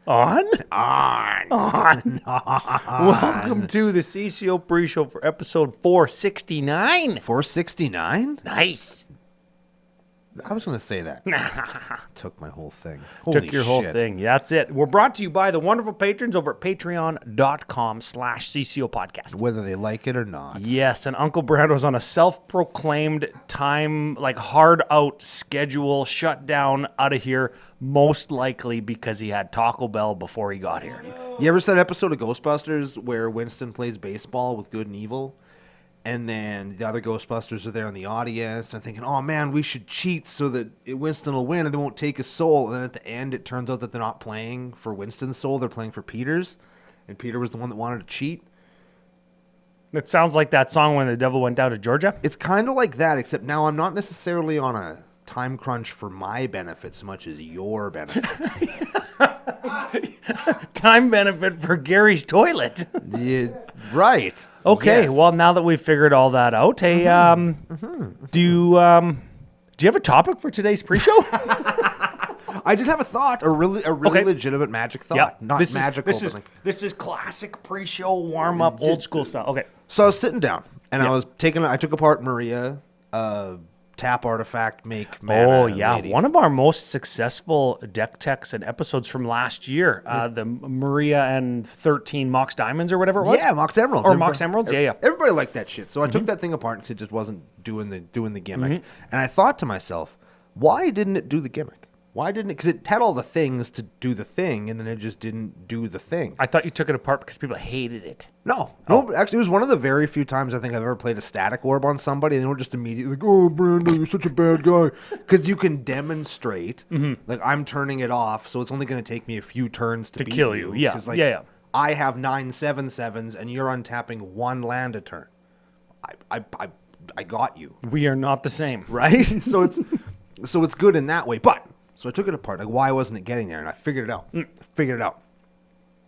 On. Welcome to the CCO Pre-Show for episode 469. 469? Nice. I was going to say that. Took my whole thing. Took your whole thing. Yeah, that's it. We're brought to you by the wonderful patrons over at patreon.com/CCO podcast. Whether they like it or not. Yes, and Uncle Brando's on a self-proclaimed time, like hard out schedule, shut down, out of here, most likely because he had Taco Bell before he got here. You ever seen that episode of Ghostbusters where Winston plays baseball with good and evil? And then the other Ghostbusters are there in the audience and thinking, oh man, we should cheat so that Winston will win and they won't take his soul. And then at the end, it turns out that they're not playing for Winston's soul, they're playing for Peter's. And Peter was the one that wanted to cheat. It sounds like that song When the Devil Went Down to Georgia. It's kind of like that, except now I'm not necessarily on a time crunch for my benefit so much as your benefit. Time benefit for Gary's toilet. Yeah, right. Okay, Yes. well, now that we've figured all that out, hey, do you have a topic for today's pre-show? I did have a thought, a really Okay. legitimate magic thought. Yep. Not This magical. Is, but like, this is classic pre-show warm-up, old school style. Okay. so I was sitting down, and Yep. I took apart Maria, tap artifact, make mana Oh, yeah. lady. One of our most successful deck techs and episodes from last year, the Maria and 13 Mox Diamonds or whatever it was. Yeah, Mox Emeralds. Or Mox Emeralds, yeah. Everybody liked that shit. So I took that thing apart because it just wasn't doing the gimmick. And I thought to myself, why didn't it do the gimmick? Why didn't it? Because it had all the things to do the thing, and then it just didn't do the thing. I thought you took it apart because people hated it. No, actually, it was one of the very few times I think I've ever played a static orb on somebody, and they were just immediately like, "Oh, Brandon, you're such a bad guy," because you can demonstrate, like I'm turning it off, so it's only going to take me a few turns to beat kill you. Yeah, 'Cause, like, yeah. I have 9 7/7s, and you're untapping one land a turn. I got you, We are not the same. right? so it's good in that way, but. So I took it apart. Like, why wasn't it getting there? And I figured it out.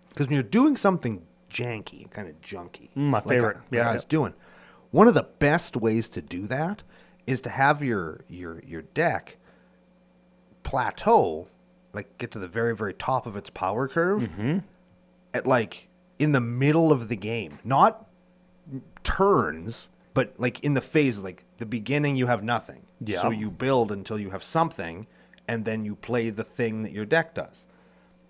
Because when you're doing something janky, kind of junky, My favorite. like I was doing, one of the best ways to do that is to have your deck plateau, like get to the very, very top of its power curve, at like in the middle of the game, not turns, but like in the phase, like the beginning, you have nothing. Yeah. So you build until you have something. And then you play the thing that your deck does.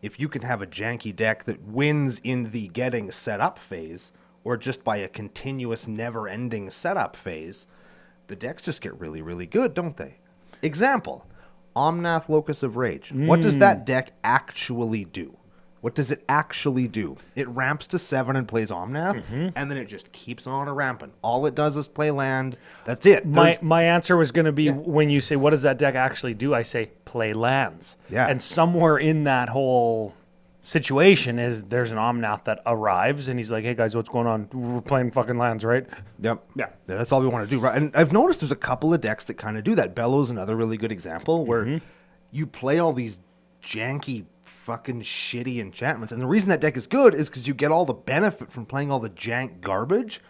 If you can have a janky deck that wins in the getting set up phase, or just by a continuous never-ending setup phase, the decks just get really, really good, don't they? Example, Omnath Locus of Rage. What does that deck actually do? What does it actually do? It ramps to 7 and plays Omnath, and then it just keeps on a ramping. All it does is play land. That's it. My answer was going to be when you say, what does that deck actually do? I say, play lands. Yeah. And somewhere in that whole situation is there's an Omnath that arrives, and he's like, hey, guys, what's going on? We're playing fucking lands, right? Yep. Yeah. That's all we want to do, right? And I've noticed there's a couple of decks that kind of do that. Bellow's another really good example where you play all these janky fucking shitty enchantments. And the reason that deck is good is because you get all the benefit from playing all the jank garbage,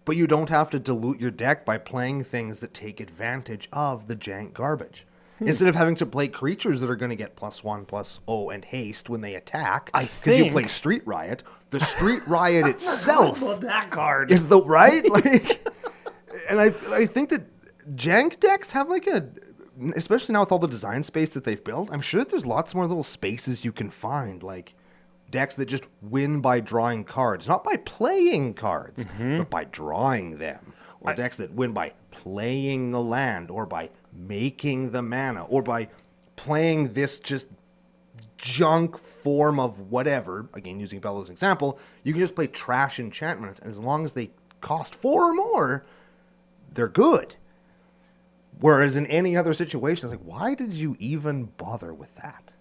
but you don't have to dilute your deck by playing things that take advantage of the jank garbage. Instead of having to play creatures that are going to get +1/+0 and haste when they attack, because you play Street Riot. The Street Riot itself that card is the right. Like, and I think that jank decks have like a, especially now with all the design space that they've built, I'm sure that there's lots more little spaces you can find, like decks that just win by drawing cards, not by playing cards, but by drawing them, or decks that win by playing the land, or by making the mana, or by playing this just junk form of whatever. Again, using Bellows as an example, you can just play trash enchantments, and as long as they cost 4 or more, they're good. Whereas in any other situation, it's like, why did you even bother with that?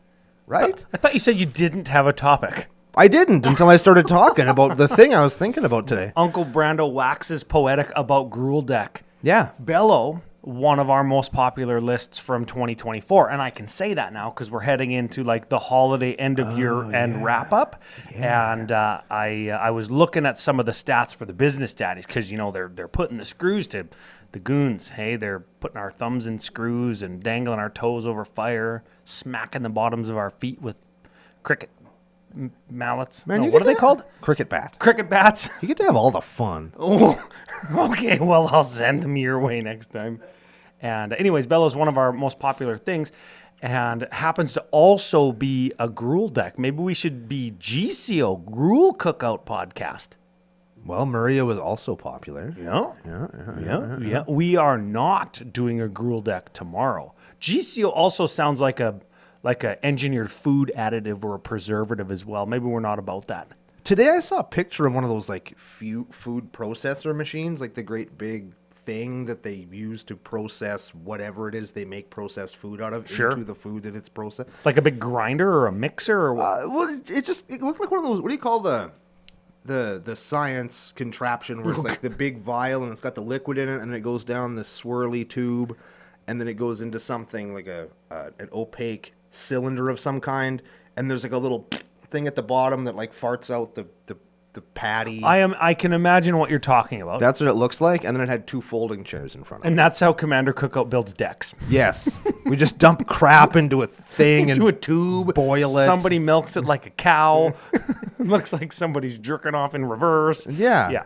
Right? I thought you said you didn't have a topic. I didn't until I started talking about the thing I was thinking about today. Uncle Brando waxes poetic about Gruul deck. Yeah. Bello, one of our most popular lists from 2024. And I can say that now because we're heading into like the holiday end of year end wrap up. Yeah. And I was looking at some of the stats for the business daddies because, you know, they're putting the screws to the goons. Hey, they're putting our thumbs in screws and dangling our toes over fire, smacking the bottoms of our feet with cricket mallets. Man, No, you what get are they to- called? Cricket bat. Cricket bats. You get to have all the fun. Oh, okay. Well, I'll send them your way next time. And anyways, Bello's one of our most popular things and happens to also be a gruel deck. Maybe we should be GCO, Gruel Cookout Podcast. Well, Maria was also popular. Yeah. We are not doing a gruel deck tomorrow. GCO also sounds like a engineered food additive or a preservative as well. Maybe we're not about that. Today I saw a picture of one of those like food processor machines, like the great big thing that they use to process whatever it is they make processed food out of Sure. into the food that it's processed. Like a big grinder or a mixer or what? Well, it looked like one of those. What do you call the science contraption where it's like the big vial and it's got the liquid in it and it goes down this swirly tube and then it goes into something like an opaque cylinder of some kind and there's like a little thing at the bottom that like farts out the patty. I can imagine what you're talking about. That's what it looks like, and then it had two folding chairs in front of it. And that's how Commander Cookout builds decks. Yes, we just dump crap into a thing Into a and tube. boil it. Somebody milks it like a cow. Looks like somebody's jerking off in reverse. Yeah.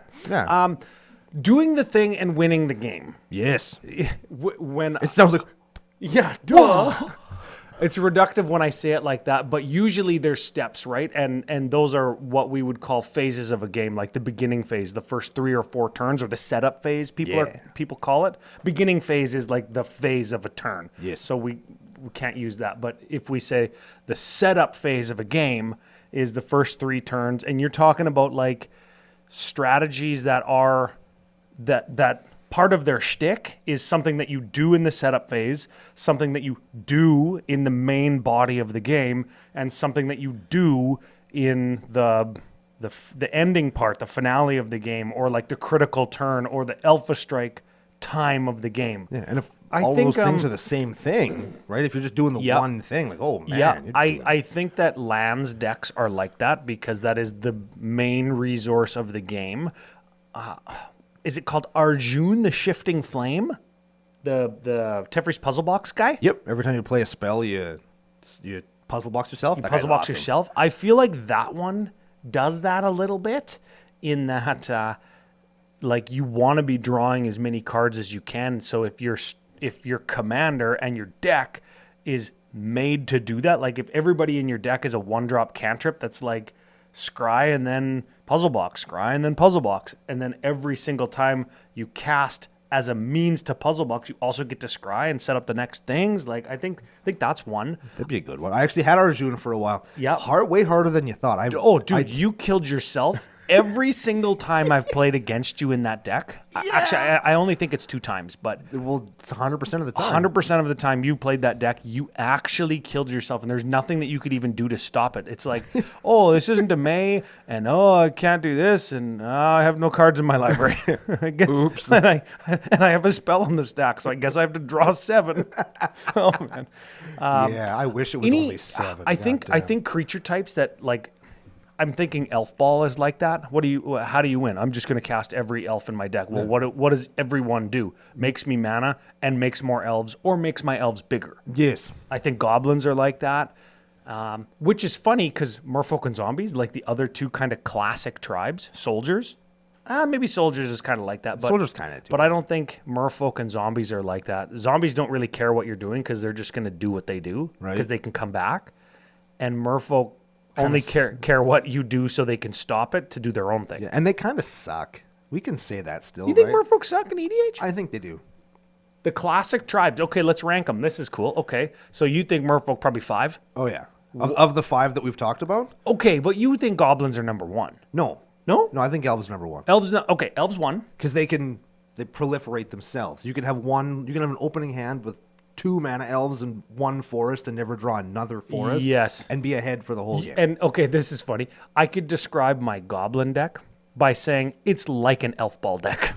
Doing the thing and winning the game. Yes, When it sounds like yeah, duh. It's reductive when I say it like that, but usually there's steps, right? And those are what we would call phases of a game, like the beginning phase, the first 3 or 4 turns, or the setup phase. People call it. Beginning phase is like the phase of a turn. Yes. So we can't use that. But if we say the setup phase of a game is the first 3 turns, and you're talking about like strategies that are that part of their shtick is something that you do in the setup phase, something that you do in the main body of the game, and something that you do in the ending part, the finale of the game, or like the critical turn or the alpha strike time of the game. yeah. And if I all think, those things are the same thing, right? If you're just doing the Yep. one thing, like oh man, Yeah, you're doing- I think that lands decks are like that because that is the main resource of the game. Is it called Arjun, the Shifting Flame? The Teferi's Puzzle Box guy? Yep. Every time you play a spell, you puzzle box yourself. That guy's Puzzle Box awesome. yourself. I feel like that one does that a little bit in that like you want to be drawing as many cards as you can. So if your commander and your deck is made to do that, like if everybody in your deck is a 1-drop cantrip that's like scry and then puzzle box, scry and then puzzle box, and then every single time you cast as a means to puzzle box, you also get to scry and set up the next things. Like I think that's one. That'd be a good one. I actually had Arjuna for a while. Yeah. Way harder than you thought. You killed yourself every single time I've played against you in that deck. Actually, I only think it's 2 times, but Well, it's 100% of the time. 100% of the time you played that deck, you actually killed yourself, and there's nothing that you could even do to stop it. It's like, oh, this isn't a May, and oh, I can't do this, and I have no cards in my library. I guess, Oops. And I have a spell on the stack, so I guess I have to draw 7. Oh man. Yeah, I wish it was only 7. I think creature types that like. I'm thinking Elf Ball is like that. How do you win? I'm just going to cast every elf in my deck. Well, what does everyone do? Makes me mana and makes more elves, or makes my elves bigger. Yes. I think goblins are like that, which is funny because merfolk and zombies, like the other 2 kind of classic tribes, soldiers. Maybe soldiers is kind of like that. But, Soldiers kind of do. But I don't think merfolk and zombies are like that. Zombies don't really care what you're doing because they're just going to do what they do Right. because they can come back. And merfolk only care what you do so they can stop it to do their own thing. Yeah, and they kind of suck. We can say that still, You think right? merfolk suck in EDH? I think they do. The classic tribes. Okay, let's rank them. This is cool. Okay, so you think merfolk probably 5? Oh, yeah. Of the 5 that we've talked about? Okay, but you think goblins are number 1? No. No? No, I think elves number 1. Elves, okay, elves 1. Because they proliferate themselves. You can have an opening hand with 2 mana elves and 1 forest and never draw another forest. Yes. And be ahead for the whole game. And okay, this is funny. I could describe my goblin deck by saying it's like an elf ball deck.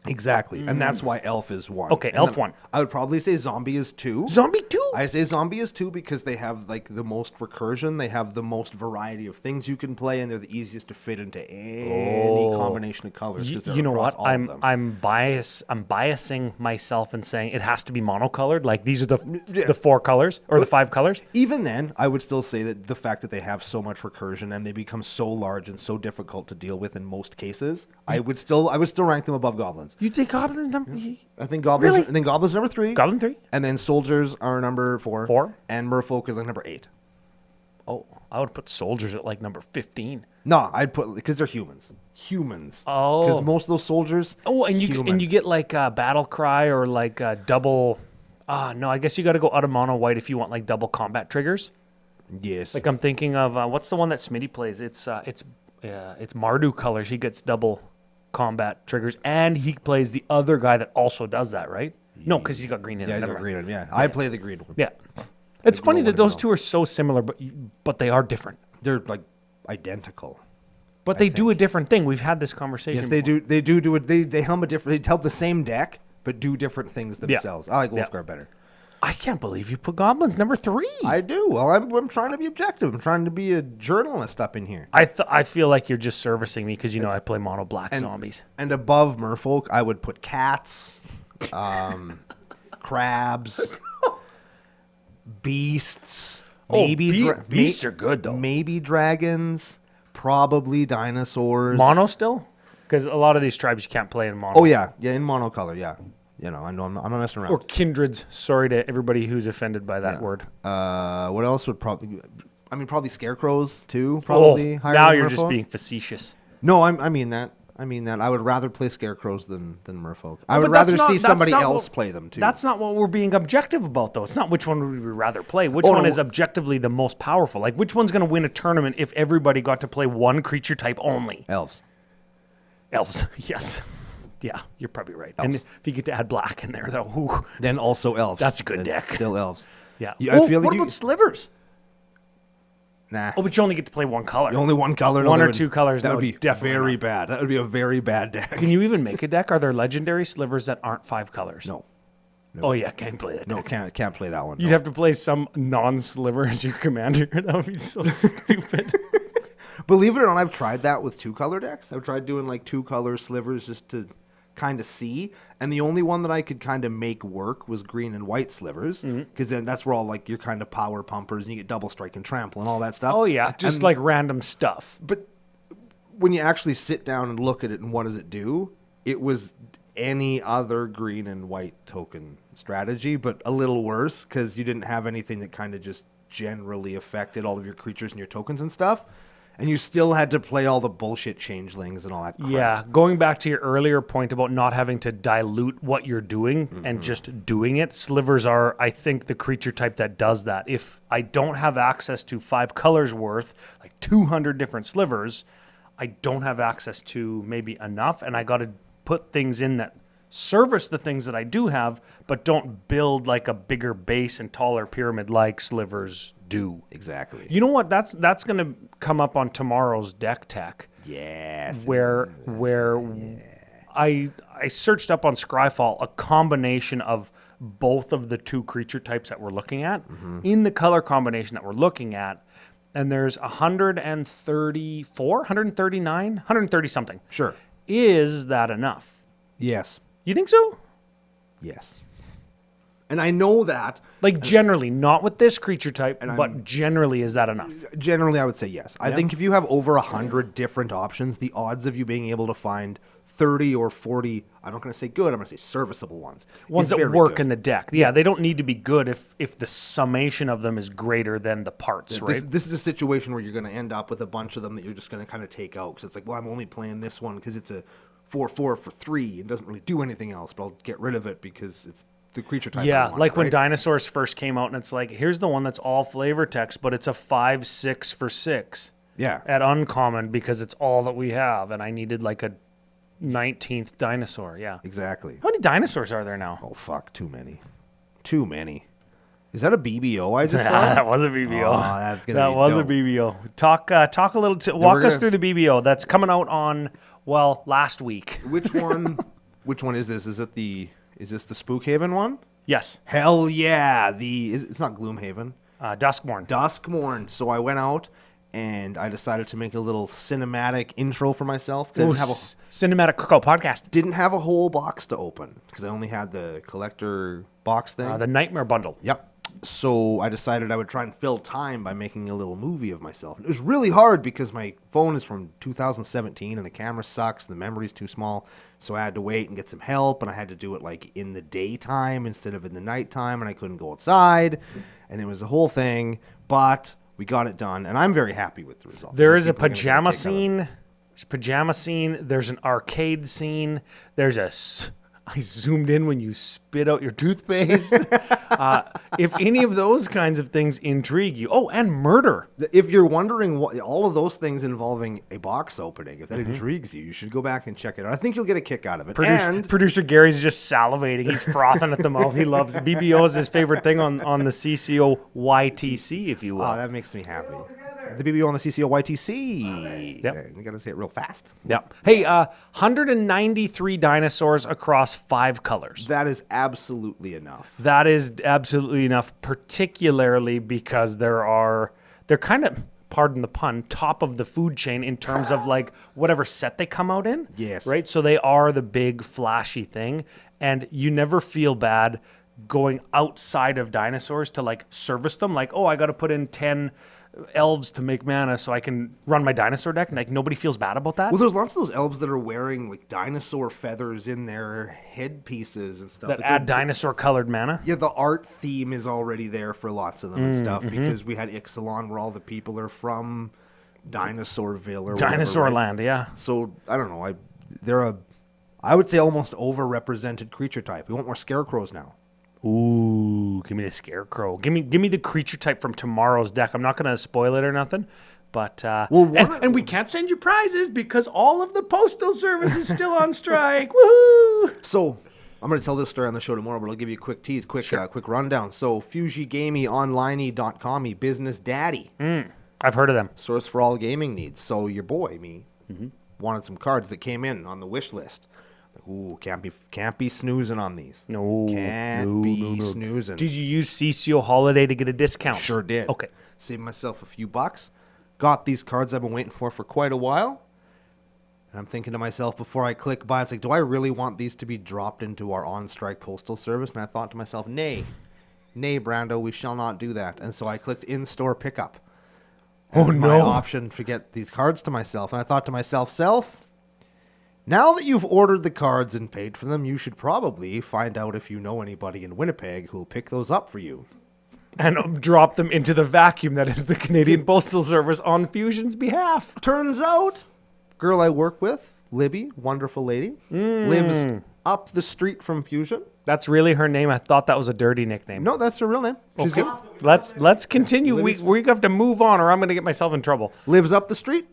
Exactly. And that's why elf is 1. Okay, And elf then 1. I would probably say zombie is 2. Zombie 2? I say zombie is 2 because they have like the most recursion, they have the most variety of things you can play, and they're the easiest to fit into any combination of colors. 'Cause they're You know across what? all of them. I'm biasing myself and saying it has to be monocolored. Like these are the 4 colors or the 5 colors. Even then, I would still say that the fact that they have so much recursion and they become so large and so difficult to deal with in most cases, I would still rank them above goblins. You think goblins number? I think goblins. Really? I think goblins number 3. Goblin 3? And then soldiers are number 4. 4? And merfolk is like number 8. Oh, I would put soldiers at like number 15. No, I'd put because they're humans. Humans. Oh. Because most of those soldiers. Oh, and human. you get like a battle cry or like a double. No, I guess you got to go out of mono white if you want like double combat triggers. Yes. Like I'm thinking of what's the one that Smitty plays? It's Mardu colors. He gets double combat triggers, and he plays the other guy that also does that, right? No, because he's got green in yeah, it. he's Never got mind. green one. Yeah, I play the green one. Yeah, it's funny that one those as two are so similar, but they are different. They're like identical. But they do a different thing. We've had this conversation. Yes, they before. do. They do it. They helm a different. They help the same deck, but do different things themselves. I like Wolfguard better. I can't believe you put goblins number 3. I do. Well, I'm trying to be objective. I'm trying to be a journalist up in here. I feel like you're just servicing me because I play mono black zombies. And above merfolk, I would put cats, crabs, beasts. Maybe beasts are good though. Maybe dragons, probably dinosaurs. Mono still? Because a lot of these tribes you can't play in mono. Oh yeah, in monocolor, yeah. You know, I know I'm not messing around. Or kindreds. Sorry to everybody who's offended by that word. What else would probably? I mean, probably scarecrows too. Probably. Higher now than you're just merfolk. being facetious. No, I mean that. I mean that. I would rather play scarecrows than merfolk. I But would that's rather not- see that's somebody not else what- play them too. That's not what we're being objective about, though. It's not which one would we rather play. Which Oh, one no. is objectively the most powerful? Like, which one's going to win a tournament if everybody got to play one creature type only? elves. Elves. Yes. Yeah, you're probably right. And Elves. if you get to add black in there, though, whew. Then also elves. That's a good Then deck. Still elves. Yeah. I feel like what you- about slivers? Nah. Oh, but you only get to play one color. Only one color. One that or would- two colors, That no, would be definitely very not. bad. That would be a very bad deck. Can you even make a deck? Are there legendary slivers that aren't 5 colors? No. Oh, yeah, can't play that No, deck. can't play that one. You'd have to play some non-sliver as your commander. That would be so stupid. Believe it or not, I've tried that with 2-color decks. I've tried doing like 2-color slivers just to kind of see, and the only one that I could kind of make work was green and white slivers, because then that's where all like your kind of power pumpers and you get double strike and trample and all that stuff. Oh, yeah, just And- like random stuff. But when you actually sit down and look at it and what does it do, it was any other green and white token strategy, but a little worse because you didn't have anything that kind of just generally affected all of your creatures and your tokens and stuff. And you still had to play all the bullshit changelings and all that crap. Yeah, going back to your earlier point about not having to dilute what you're doing and just doing it, slivers are, I think, the creature type that does that. If I don't have access to 5 colors worth, like 200 different slivers, I don't have access to maybe enough, and I got to put things in that service the things that I do have, but don't build like a bigger base and taller pyramid like slivers do. Exactly. You know what? That's going to come up on tomorrow's deck tech. Yes. Where I searched up on Scryfall a combination of both of the 2 creature types that we're looking at in the color combination that we're looking at, and there's 134, 139, 130 something. Sure. Is that enough? Yes. You think so? Yes. And I know that. Like generally, not with this creature type, And but generally, is that enough? Generally, I would say yes. I think if you have over 100 different options, the odds of you being able to find 30 or 40, I'm not going to say good, I'm going to say serviceable ones. Ones is that very work good. in the deck. Yeah, they don't need to be good if the summation of them is greater than the parts, right? This is a situation where you're going to end up with a bunch of them that you're just going to kind of take out. Because it's like, well, I'm only playing this one because it's a 4/4 for 3. It doesn't really do anything else, but I'll get rid of it because it's the creature type. I Yeah, want, like when right? dinosaurs first came out, and it's like, here's the one that's all flavor text, but it's a 5/6 for 6 Yeah. at uncommon because it's all that we have, and I needed like a 19th dinosaur. Yeah. Exactly. How many dinosaurs are there now? Oh, fuck. Too many. Too many. Is that a BBO I just saw? That was a BBO. Oh, that's gonna that be was dope. a BBO. Talk a little. Walk us gonna- through the BBO that's coming out on last week. Which one? Which one is this? Is this the Spookhaven one? Yes. Hell yeah! It's not Gloomhaven. Duskmorn. Duskmorn. So I went out and I decided to make a little cinematic intro for myself. 'Cause I didn't have Cinematic Cookout podcast. didn't have a whole box to open because I only had the collector box thing. The Nightmare Bundle. Yep. So I decided I would try and fill time by making a little movie of myself. It was really hard because my phone is from 2017 and the camera sucks and the memory's too small. So I had to wait and get some help, and I had to do it like in the daytime instead of in the nighttime, and I couldn't go outside, and it was a whole thing. But we got it done, and I'm very happy with the result. There is a People are gonna get pajama kick out of it. scene. There's an arcade scene. I zoomed in when you spit out your toothpaste. If any of those kinds of things intrigue you. Oh, and murder. If you're wondering what all of those things involving a box opening, if that intrigues you, you should go back and check it out. I think you'll get a kick out of it. Producer Gary's just salivating. He's frothing at the mouth. He loves it. BBO is his favorite thing on the CCO YTC, if you will. Oh, that makes me happy. The BBO on the CCO YTC. Yep. You got to say it real fast. Yep. Hey, 193 dinosaurs across 5 colors. That is absolutely enough. That is absolutely enough, particularly because they're kind of, pardon the pun, top of the food chain in terms of like whatever set they come out in. Yes. Right? So they are the big flashy thing, and you never feel bad going outside of dinosaurs to like service them. Like, oh, I got to put in 10 elves to make mana so I can run my dinosaur deck. Like, nobody feels bad about that. Well, there's lots of those elves that are wearing like dinosaur feathers in their headpieces and stuff. That Like, add dinosaur colored mana. Yeah, the art theme is already there for lots of them and stuff because we had Ixalan where all the people are from Dinosaurville or whatever, Dinosaur right? land, yeah. So I don't know. I would say almost overrepresented creature type. We want more scarecrows now. Ooh, give me the scarecrow. Give me the creature type from tomorrow's deck. I'm not going to spoil it or nothing, but and we can't send you prizes because all of the postal service is still on strike. Woohoo! So I'm going to tell this story on the show tomorrow, but I'll give you a quick tease, quick rundown. So FujiGamey.online business daddy, I've heard of them. source for all gaming needs. So your boy me wanted some cards that came in on the wish list. Ooh, can't be snoozing on these. No, Can't be snoozing. Did you use CCO Holiday to get a discount? Sure did. Okay. Saved myself a few bucks. Got these cards I've been waiting for quite a while. And I'm thinking to myself before I click buy, it's like, do I really want these to be dropped into our on-strike postal service? And I thought to myself, nay, Brando, we shall not do that. And so I clicked in-store pickup. Oh, as my no. option to get these cards to myself. And I thought to myself, now that you've ordered the cards and paid for them, you should probably find out if you know anybody in Winnipeg who'll pick those up for you. And drop them into the vacuum that is the Canadian Postal Service on Fusion's behalf. Turns out, girl I work with, Libby, wonderful lady, lives up the street from Fusion. That's really her name. I thought that was a dirty nickname. No, that's her real name. She's Okay. good. Let's continue. We have to move on, or I'm going to get myself in trouble. Lives up the street.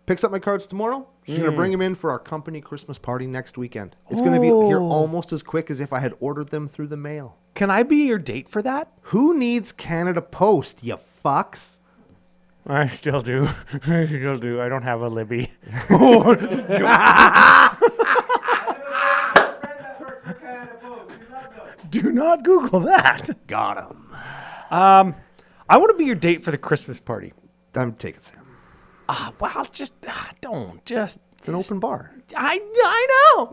Picks up my cards tomorrow. She's going to bring them in for our company Christmas party next weekend. It's going to be here almost as quick as if I had ordered them through the mail. Can I be your date for that? Who needs Canada Post, you fucks? I still do. I still do. I don't have a Libby. Do not Google that. Got him. I want to be your date for the Christmas party. I'm taking Sam. Well, don't. It's an open bar. I know.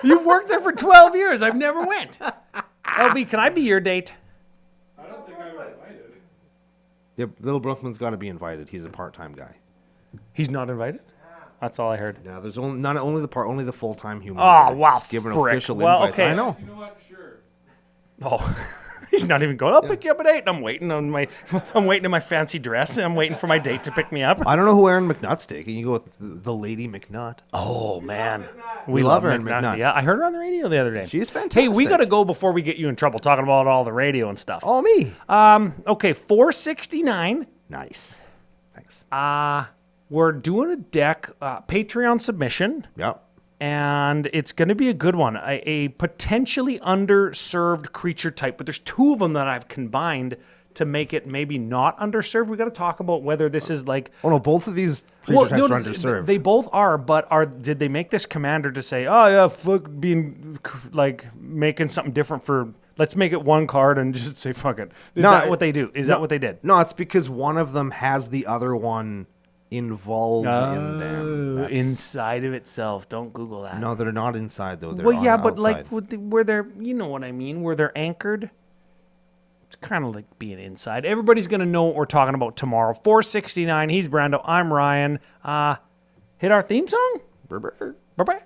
You've worked there for 12 years. I've never went. LB, can I be your date? I don't think I was invited. Yeah, Little Brooklyn's got to be invited. He's a part-time guy. He's not invited? That's all I heard. Yeah, there's only the full-time human. Oh, wow, Given frick. official Well, invites. okay. I know. You know what? Sure. Oh, he's not even going. I'll pick you up at 8. And I'm waiting in my fancy dress. And I'm waiting for my date to pick me up. I don't know who Aaron McNutt's taking. You go with the Lady McNutt. Oh man, We love Erin McNutt. McNutt. Yeah, I heard her on the radio the other day. She's fantastic. Hey, we got to go before we get you in trouble talking about all the radio and stuff. Oh, me. Okay, 469. Nice. Thanks. We're doing a deck Patreon submission. Yep. And it's going to be a good one. A potentially underserved creature type, but there's 2 of them that I've combined to make it maybe not underserved? We got to talk about whether this is like. Oh no, both of these creature types are underserved. They both are, but did they make this commander to say, oh yeah, fuck being like making something different for? Let's make it one card and just say fuck it. Is that what they do? Is that what they did? No, it's because one of them has the other one involved in them. Inside of itself. Don't Google that. No, they're not inside though. They're Well, yeah, but outside. like where they're, you know what I mean, where they're anchored. It's kind of like being inside. Everybody's gonna know what we're talking about tomorrow. 469. He's Brando. I'm Ryan. Hit our theme song. Brr, brr. Bye bye.